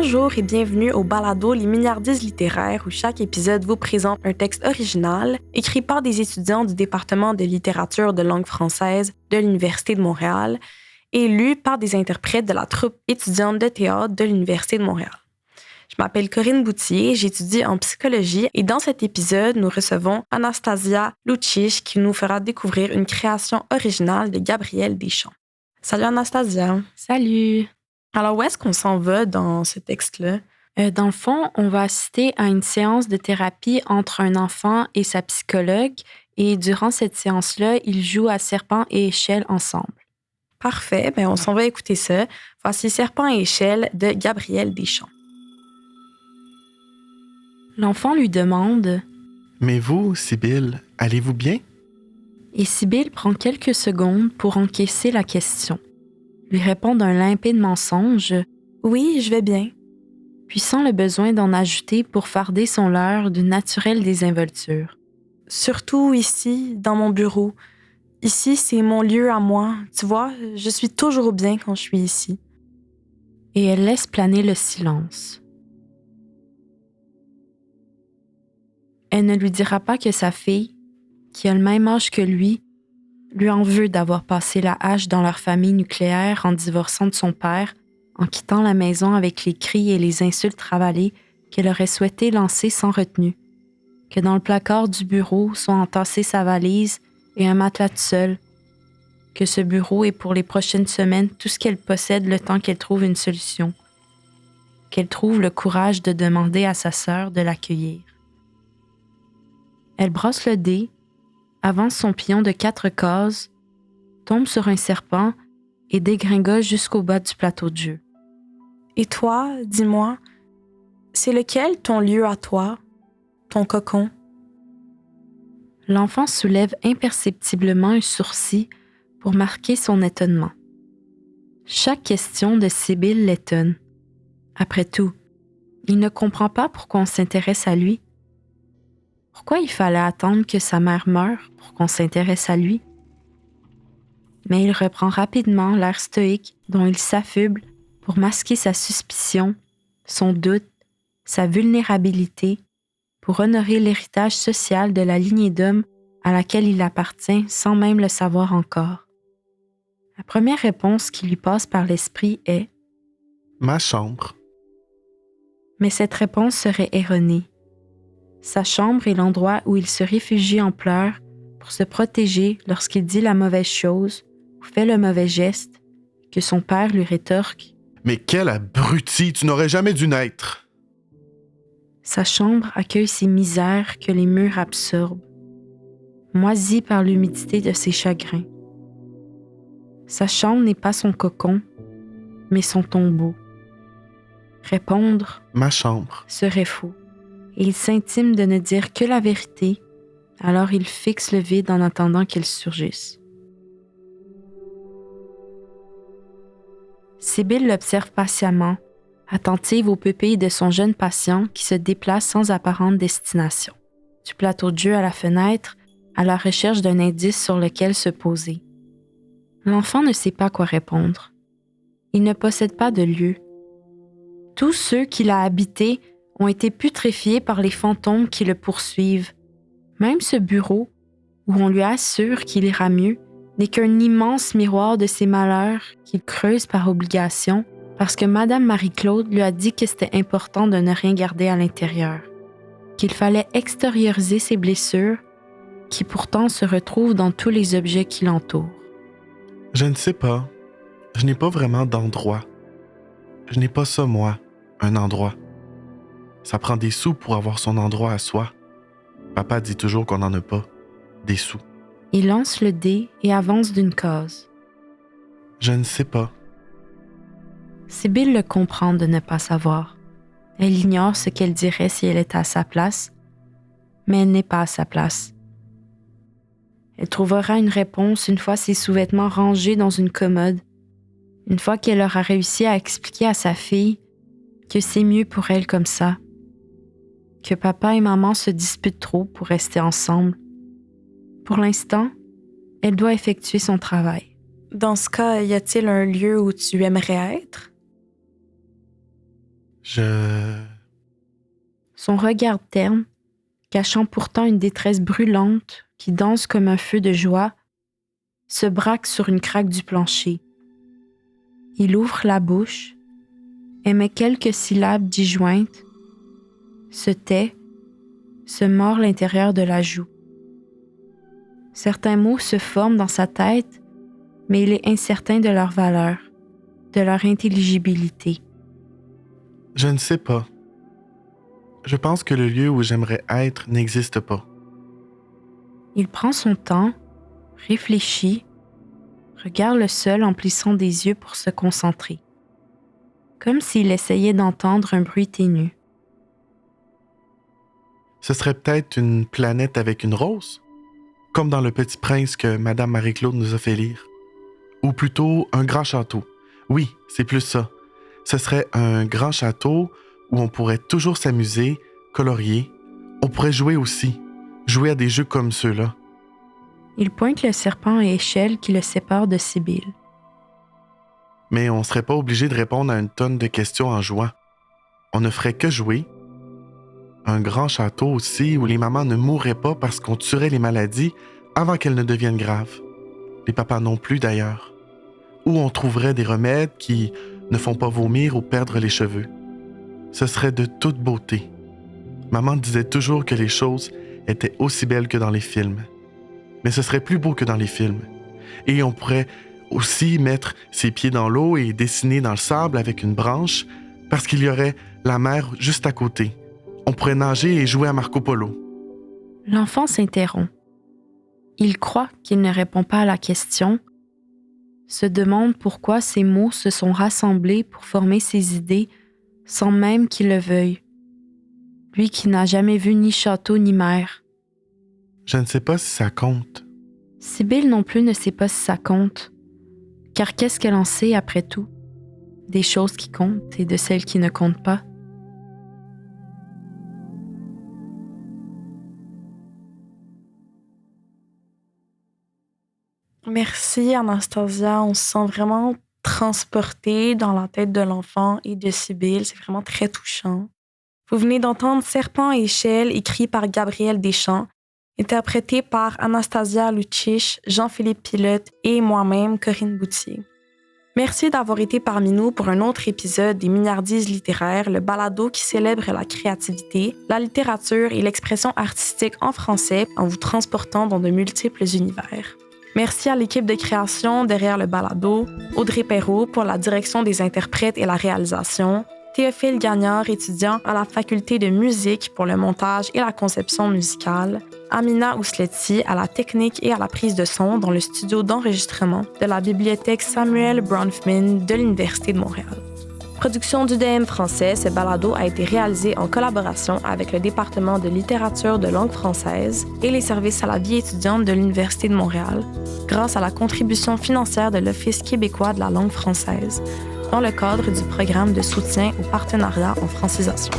Bonjour et bienvenue au balado Les Milliardises littéraires où chaque épisode vous présente un texte original écrit par des étudiants du département de littérature de langue française de l'Université de Montréal et lu par des interprètes de la troupe étudiante de théâtre de l'Université de Montréal. Je m'appelle Corinne Boutier, j'étudie en psychologie et dans cet épisode, nous recevons Anastasia Lucic qui nous fera découvrir une création originale de Gabrielle Deschamps. Salut Anastasia. Salut. Alors, où est-ce qu'on s'en va dans ce texte-là? Dans le fond, on va assister à une séance de thérapie entre un enfant et sa psychologue et durant cette séance-là, ils jouent à serpent et échelle ensemble. Parfait, on s'en va écouter ça. Voici Serpent et échelle de Gabrielle Deschamps. L'enfant lui demande « Mais vous, Sibylle, allez-vous bien? » Et Sibylle prend quelques secondes pour encaisser la question. Lui répond d'un limpide mensonge. Oui, je vais bien. Puis sent le besoin d'en ajouter pour farder son leurre d'une naturelle désinvolture. Surtout ici, dans mon bureau. Ici, c'est mon lieu à moi. Tu vois, je suis toujours bien quand je suis ici. Et elle laisse planer le silence. Elle ne lui dira pas que sa fille, qui a le même âge que lui en veut d'avoir passé la hache dans leur famille nucléaire en divorçant de son père, en quittant la maison avec les cris et les insultes ravalées qu'elle aurait souhaité lancer sans retenue, que dans le placard du bureau sont entassés sa valise et un matelas tout seul, que ce bureau est pour les prochaines semaines tout ce qu'elle possède le temps qu'elle trouve une solution, qu'elle trouve le courage de demander à sa sœur de l'accueillir. Elle brosse le dé, avance son pion de 4 cases, tombe sur un serpent et dégringole jusqu'au bas du plateau de jeu. Et toi, dis-moi, c'est lequel ton lieu à toi, ton cocon? L'enfant soulève imperceptiblement un sourcil pour marquer son étonnement. Chaque question de Sibylle l'étonne. Après tout, il ne comprend pas pourquoi on s'intéresse à lui. Pourquoi il fallait attendre que sa mère meure pour qu'on s'intéresse à lui? Mais il reprend rapidement l'air stoïque dont il s'affuble pour masquer sa suspicion, son doute, sa vulnérabilité, pour honorer l'héritage social de la lignée d'hommes à laquelle il appartient sans même le savoir encore. La première réponse qui lui passe par l'esprit est « Ma chambre. » Mais cette réponse serait erronée. Sa chambre est l'endroit où il se réfugie en pleurs pour se protéger lorsqu'il dit la mauvaise chose ou fait le mauvais geste, que son père lui rétorque « Mais quel abruti, tu n'aurais jamais dû naître! » Sa chambre accueille ses misères que les murs absorbent, moisie par l'humidité de ses chagrins. Sa chambre n'est pas son cocon, mais son tombeau. Répondre « Ma chambre. » serait faux. Et il s'intime de ne dire que la vérité, alors il fixe le vide en attendant qu'elle surgisse. Sibylle l'observe patiemment, attentive aux pupilles de son jeune patient qui se déplace sans apparente destination, du plateau de jeu à la fenêtre, à la recherche d'un indice sur lequel se poser. L'enfant ne sait pas quoi répondre. Il ne possède pas de lieu. Tous ceux qu'il a habités ont été putréfiés par les fantômes qui le poursuivent. Même ce bureau, où on lui assure qu'il ira mieux, n'est qu'un immense miroir de ses malheurs qu'il creuse par obligation, parce que Madame Marie-Claude lui a dit que c'était important de ne rien garder à l'intérieur, qu'il fallait extérioriser ses blessures, qui pourtant se retrouvent dans tous les objets qui l'entourent. Je ne sais pas. Je n'ai pas vraiment d'endroit. Je n'ai pas ça, moi, un endroit. Ça prend des sous pour avoir son endroit à soi. Papa dit toujours qu'on n'en a pas. Des sous. Il lance le dé et avance d'une case. Je ne sais pas. Sibylle le comprend de ne pas savoir. Elle ignore ce qu'elle dirait si elle était à sa place, mais elle n'est pas à sa place. Elle trouvera une réponse une fois ses sous-vêtements rangés dans une commode, une fois qu'elle aura réussi à expliquer à sa fille que c'est mieux pour elle comme ça, que papa et maman se disputent trop pour rester ensemble. Pour l'instant, elle doit effectuer son travail. Dans ce cas, y a-t-il un lieu où tu aimerais être? Son regard terne, cachant pourtant une détresse brûlante qui danse comme un feu de joie, se braque sur une craque du plancher. Il ouvre la bouche, émet quelques syllabes disjointes, se tait, se mord l'intérieur de la joue. Certains mots se forment dans sa tête, mais il est incertain de leur valeur, de leur intelligibilité. Je ne sais pas. Je pense que le lieu où j'aimerais être n'existe pas. Il prend son temps, réfléchit, regarde le sol en plissant des yeux pour se concentrer, comme s'il essayait d'entendre un bruit ténu. Ce serait peut-être une planète avec une rose, comme dans Le Petit Prince que Madame Marie-Claude nous a fait lire. Ou plutôt un grand château. Oui, c'est plus ça. Ce serait un grand château où on pourrait toujours s'amuser, colorier. On pourrait jouer aussi, jouer à des jeux comme ceux-là. Il pointe le serpent à échelle qui le sépare de Sibylle. Mais on ne serait pas obligé de répondre à une tonne de questions en jouant. On ne ferait que jouer. Un grand château aussi où les mamans ne mourraient pas parce qu'on tuerait les maladies avant qu'elles ne deviennent graves. Les papas non plus d'ailleurs. Où on trouverait des remèdes qui ne font pas vomir ou perdre les cheveux. Ce serait de toute beauté. Maman disait toujours que les choses étaient aussi belles que dans les films. Mais ce serait plus beau que dans les films. Et on pourrait aussi mettre ses pieds dans l'eau et dessiner dans le sable avec une branche parce qu'il y aurait la mer juste à côté. On pourrait nager et jouer à Marco Polo. L'enfant s'interrompt. Il croit qu'il ne répond pas à la question, se demande pourquoi ces mots se sont rassemblés pour former ses idées sans même qu'il le veuille. Lui qui n'a jamais vu ni château ni mer. Je ne sais pas si ça compte. Sibylle non plus ne sait pas si ça compte. Car qu'est-ce qu'elle en sait après tout? Des choses qui comptent et de celles qui ne comptent pas. Merci Anastasia, on se sent vraiment transporté dans la tête de l'enfant et de Sibylle, c'est vraiment très touchant. Vous venez d'entendre Serpent à échelle, écrit par Gabriel Deschamps, interprété par Anastasia Lucic, Jean-Philippe Pilote et moi-même, Corinne Boutier. Merci d'avoir été parmi nous pour un autre épisode des Mignardises littéraires, le balado qui célèbre la créativité, la littérature et l'expression artistique en français en vous transportant dans de multiples univers. Merci à l'équipe de création derrière le balado, Audrey Perrault pour la direction des interprètes et la réalisation, Théophile Gagnard, étudiant à la faculté de musique pour le montage et la conception musicale, Amina Ousletti à la technique et à la prise de son dans le studio d'enregistrement de la bibliothèque Samuel Bronfman de l'Université de Montréal. Production d'UDM français, ce balado a été réalisé en collaboration avec le département de littérature de langue française et les services à la vie étudiante de l'Université de Montréal, grâce à la contribution financière de l'Office québécois de la langue française, dans le cadre du programme de soutien au partenariat en francisation.